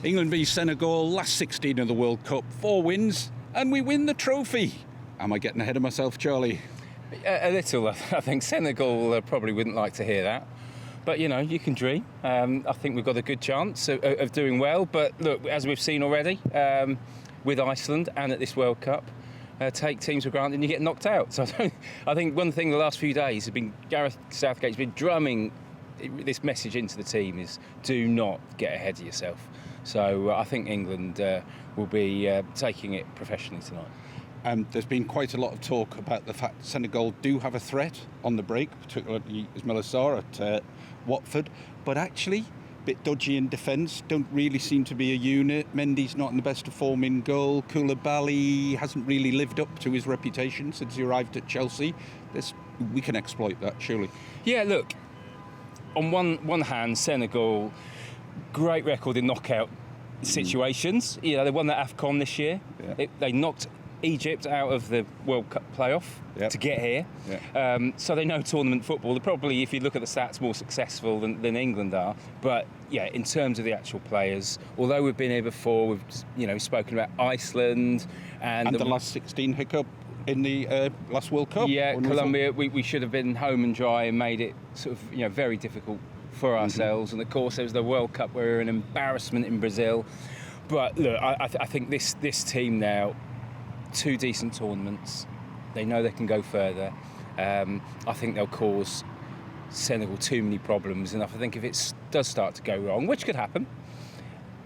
England v Senegal, last 16 of the World Cup, 4 wins, and we win the trophy. Am I getting ahead of myself, Charlie? A little. I think Senegal probably wouldn't like to hear that. But, you know, you can dream. I think we've got a good chance of doing well. But, look, as we've seen already with Iceland and at this World Cup, take teams for granted and you get knocked out. So I think one thing the last few days has been Gareth Southgate's been drumming this message into the team is do not get ahead of yourself. So I think England will be taking it professionally tonight. There's been quite a lot of talk about the fact Senegal do have a threat on the break, particularly as Miller saw at Watford, but actually a bit dodgy in defence, don't really seem to be a unit. Mendy's not in the best of form in goal. Koulibaly hasn't really lived up to his reputation since he arrived at Chelsea. We can exploit that, surely. Yeah, look, on one hand, Senegal, great record in knockout situations. You know, they won that AFCON this year. Yeah. They knocked Egypt out of the World Cup playoff to get here. Yeah. So they know tournament football. They're probably, if you look at the stats, more successful than England are. But yeah, in terms of the actual players, although we've been here before, we've spoken about Iceland and the last 16 hiccup in the last World Cup. Yeah, Colombia. We should have been home and dry and made it sort of very difficult for ourselves. And of course, there was the World Cup where we were an embarrassment in Brazil. But look, I think this team now, 2 decent tournaments. They know they can go further. I think they'll cause Senegal too many problems, and I think if it does start to go wrong, which could happen,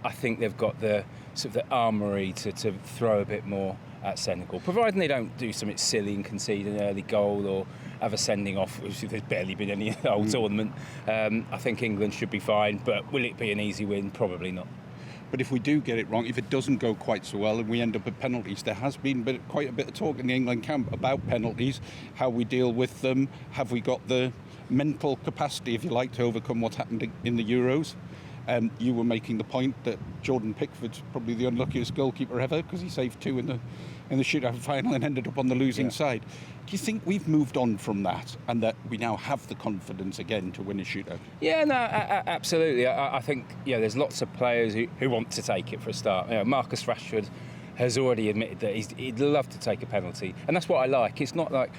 I think they've got the sort of the armoury to throw a bit more at Senegal, providing they don't do something silly and concede an early goal or have a sending off, which there's barely been any in the whole tournament. I think England should be fine, but will it be an easy win? Probably not. But if we do get it wrong, if it doesn't go quite so well and we end up with penalties, there has been quite a bit of talk in the England camp about penalties, how we deal with them, have we got the mental capacity, if you like, to overcome what's happened in the Euros. You were making the point that Jordan Pickford's probably the unluckiest goalkeeper ever because he saved 2 in the shootout final and ended up on the losing side. Do you think we've moved on from that and that we now have the confidence again to win a shootout? Yeah, no, absolutely. I think there's lots of players who want to take it for a start. Marcus Rashford has already admitted that he'd love to take a penalty, and that's what I like. It's not like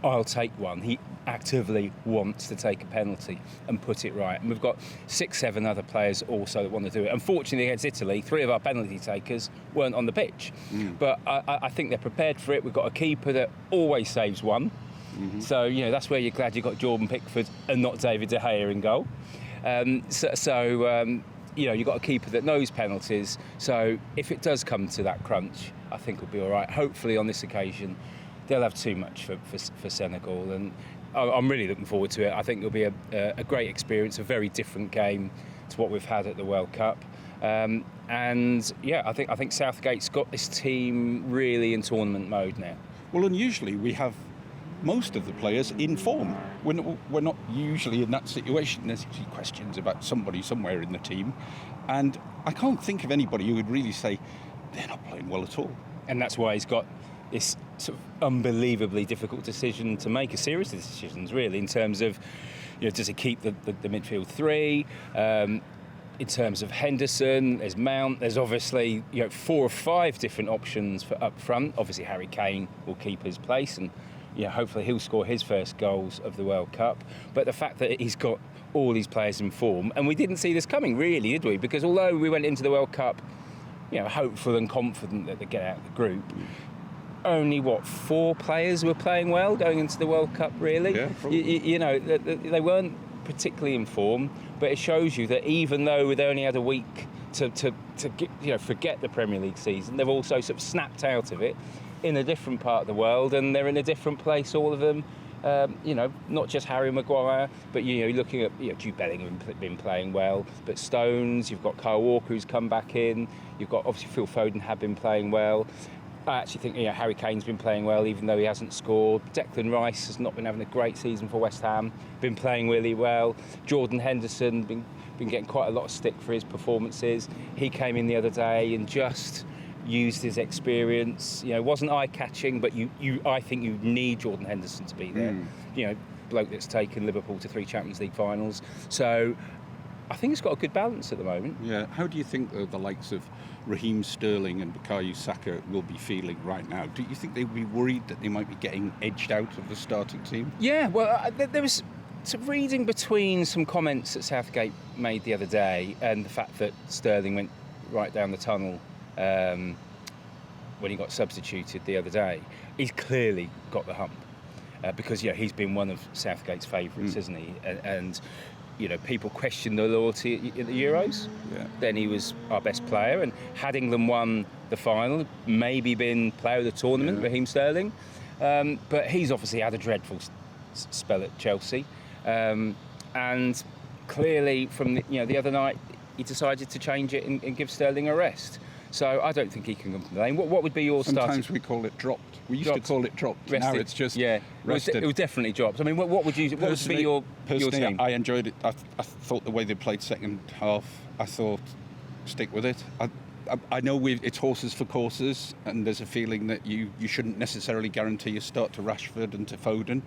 I'll take one. He actively wants to take a penalty and put it right, and we've got 6-7 other players also that want to do it. Unfortunately against Italy, 3 of our penalty takers weren't on the pitch, but I think they're prepared for it. We've got a keeper that always saves one, so that's where you're glad you got Jordan Pickford and not David De Gea in goal. You've got a keeper that knows penalties, so if it does come to that crunch, I think we'll be all right. Hopefully on this occasion they'll have too much for Senegal, and I'm really looking forward to it. I think it'll be a great experience, a very different game to what we've had at the World Cup. I think Southgate's got this team really in tournament mode now. Well, unusually we have most of the players in form. We're not usually in that situation. There's usually questions about somebody somewhere in the team, and I can't think of anybody who would really say they're not playing well at all. And that's why he's got this sort of unbelievably difficult decision to make, a series of decisions really, in terms of does he keep the midfield 3, in terms of Henderson, there's Mount, there's obviously 4 or 5 different options for up front. Obviously Harry Kane will keep his place, and hopefully he'll score his first goals of the World Cup. But the fact that he's got all these players in form, and we didn't see this coming really, did we? Because although we went into the World Cup hopeful and confident that they get out of the group, only 4 players were playing well going into the World Cup really. Yeah, they weren't particularly in form, but it shows you that even though they only had a week to forget the Premier League season, they've also sort of snapped out of it in a different part of the world, and they're in a different place, all of them. Not just Harry Maguire, but looking at Jude Bellingham been playing well, but Stones, you've got Kyle Walker who's come back in, you've got obviously Phil Foden have been playing well. I actually think Harry Kane's been playing well even though he hasn't scored. Declan Rice has not been having a great season for West Ham, been playing really well. Jordan Henderson been getting quite a lot of stick for his performances. He came in the other day and just used his experience. Wasn't eye-catching, but I think you need Jordan Henderson to be there. Bloke that's taken Liverpool to 3 Champions League finals. So I think it's got a good balance at the moment. Yeah. How do you think the likes of Raheem Sterling and Bukayo Saka will be feeling right now? Do you think they'd be worried that they might be getting edged out of the starting team? Yeah, well, there was some reading between some comments that Southgate made the other day and the fact that Sterling went right down the tunnel when he got substituted the other day. He's clearly got the hump because he's been one of Southgate's favourites, isn't he? And people question the loyalty at the Euros. Yeah. Then he was our best player, and had England won the final, maybe been player of the tournament, Raheem Sterling. But he's obviously had a dreadful spell at Chelsea, and clearly from the other night he decided to change it and give Sterling a rest. So I don't think he can complain. What would be your start? Sometimes we call it dropped. We used to call it dropped. Rested. Now it's just rested. It was definitely dropped. I mean, what would be your team? I enjoyed it. I thought the way they played second half, I thought stick with it. I know it's horses for courses, and there's a feeling that you shouldn't necessarily guarantee a start to Rashford and to Foden,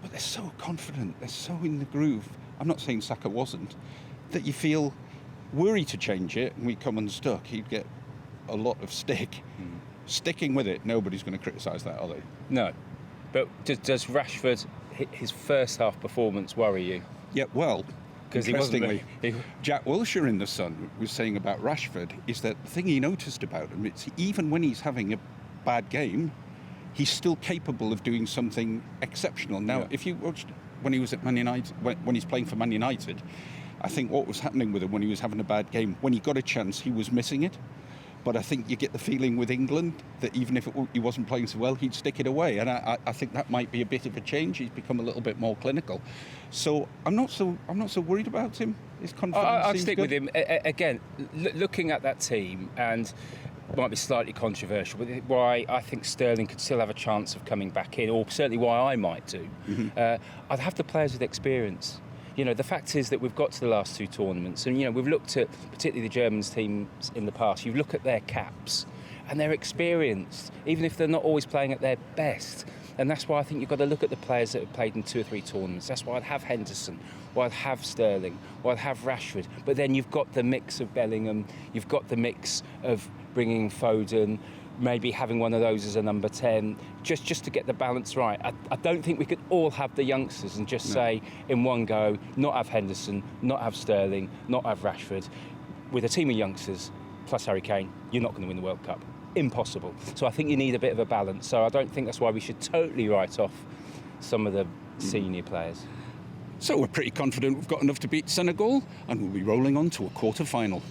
but they're so confident, they're so in the groove. I'm not saying Saka wasn't, that you feel worried to change it, and we come unstuck. He'd get a lot of stick. Sticking with it, nobody's going to criticise that, are they? No. But does Rashford, his first half performance, worry you? Yeah, well, because interestingly, Jack Wilshere in The Sun was saying about Rashford is that the thing he noticed about him, it's even when he's having a bad game, he's still capable of doing something exceptional. Now, if you watched when he was at Man United, when he's playing for Man United, I think what was happening with him when he was having a bad game, when he got a chance, he was missing it. But I think you get the feeling with England that even if he wasn't playing so well, he'd stick it away. And I think that might be a bit of a change. He's become a little bit more clinical. So I'm not so worried about him. His confidence I'd seems stick good. with him. Again, looking at that team, and might be slightly controversial, but why I think Sterling could still have a chance of coming back in, or certainly why I might do. I'd have the players with experience. The fact is that we've got to the last two tournaments, and we've looked at particularly the Germans teams in the past. You look at their caps, and they're experienced, even if they're not always playing at their best. And that's why I think you've got to look at the players that have played in 2 or 3 tournaments. That's why I'd have Henderson, why I'd have Sterling, why I'd have Rashford. But then you've got the mix of Bellingham, you've got the mix of bringing Foden, maybe having one of those as a number 10, just to get the balance right. I don't think we could all have the youngsters and just say in one go, not have Henderson, not have Sterling, not have Rashford. With a team of youngsters plus Harry Kane, you're not going to win the World Cup. Impossible. So I think you need a bit of a balance. So I don't think that's why we should totally write off some of the senior players. So we're pretty confident we've got enough to beat Senegal, and we'll be rolling on to a quarter-final.